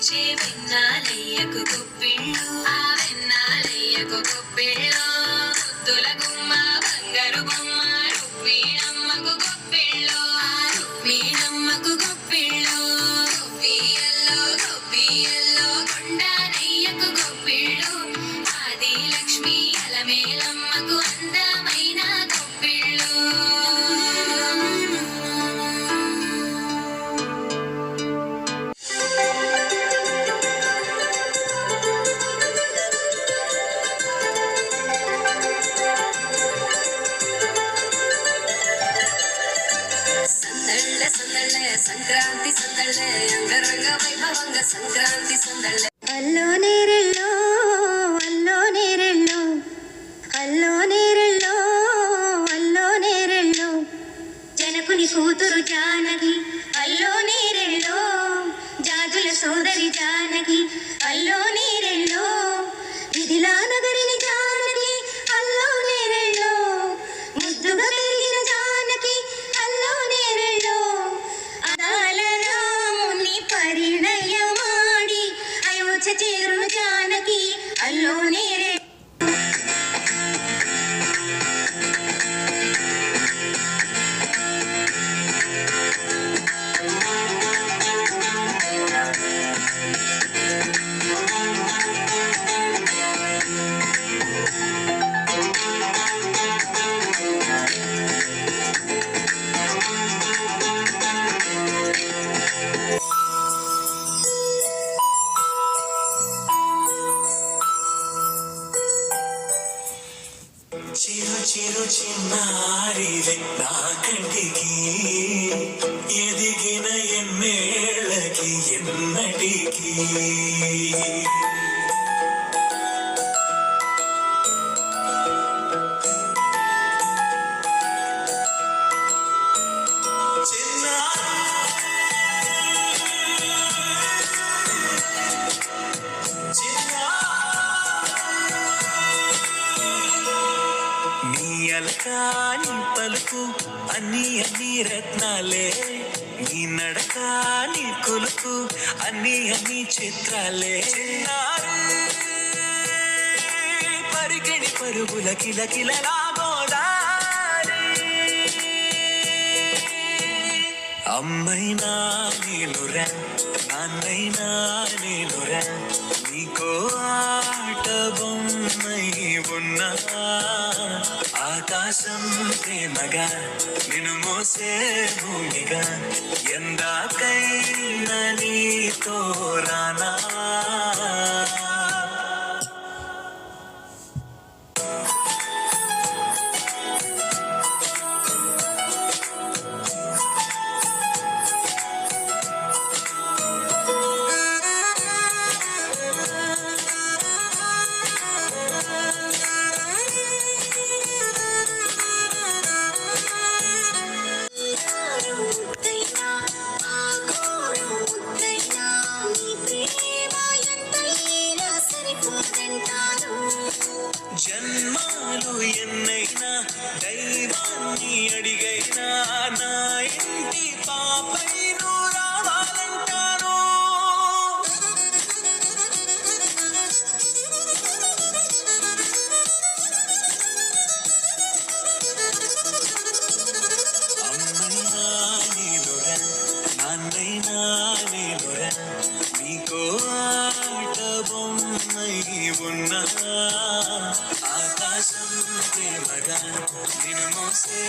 వచ్చే వెన్నాలయ్యకు గుప్పిళ్ళు ఆ వెన్నాలయ్యకు గుప్పిళ్ళు ముద్దుల గుమ్మ బంగారు బొమ్మ రుక్మిణమ్మకు గుప్పిళ్ళు ఆ రుక్మిణమ్మకు గుప్పిళ్ళు గొప్పియల్లో గొప్పియల్లో కొండానయ్యకు గుప్పిళ్ళు ఆది లక్ష్మి అలమేలమ్మకు అందమైన గుప్పిళ్ళు సంక్రాంతి సందళ్ళే అంగరంగ వైభవంగా సంక్రాంతి సందళ్ళే అల్లో నేరెళ్ళో అల్లో నేరెళ్ళో అల్లో నేరెళ్ళో అల్లో నేరెళ్ళో జనకుని కూతురు జానకి అల్లో నేరెళ్ళో జాజుల సోదరి జానకి అల్లో నేరెళ్ళో విధిలా నగరిని జానకి అల్లో నేరెళ్ళో ముద్దుగా పెరిగిన జానకి అల్లో నేరెళ్ళో పరిణయమాడి అయోధ్య చేరును జానకి అల్లో నేరే చిరు చిరు చిన్నారివే నా కంటికి ఎదిగిన ఎన్నేళ్ళకి ఎన్నటికి నీ పలుకు అన్ని అన్ని రత్నాలే నీ నడక నీ కొలుకు అన్ని అన్ని చిత్రాలే పరిగెడి పరుగుల కిల కిలలాగోదారి అమ్మైనా నేనురా నాన్నైనా నేనురా నీకో ఆట బొమ్మై ఉన్నా ఆకాశం ప్రేమగా నిన్ను మోసే భూమిగా ఎందాకైనా నీతో రానా జన్మాలు ఎన్నైనా దైవాన్ని అడిగైనా నా ఇంటి పాపై నువ్వు రావాలంటాను అమ్మైనా నేనురా నాన్నైనా నేనురా నీకో ఆట బొమ్మై ఉన్నా ఆకాశం ప్రేమగా నిన్ను మోసే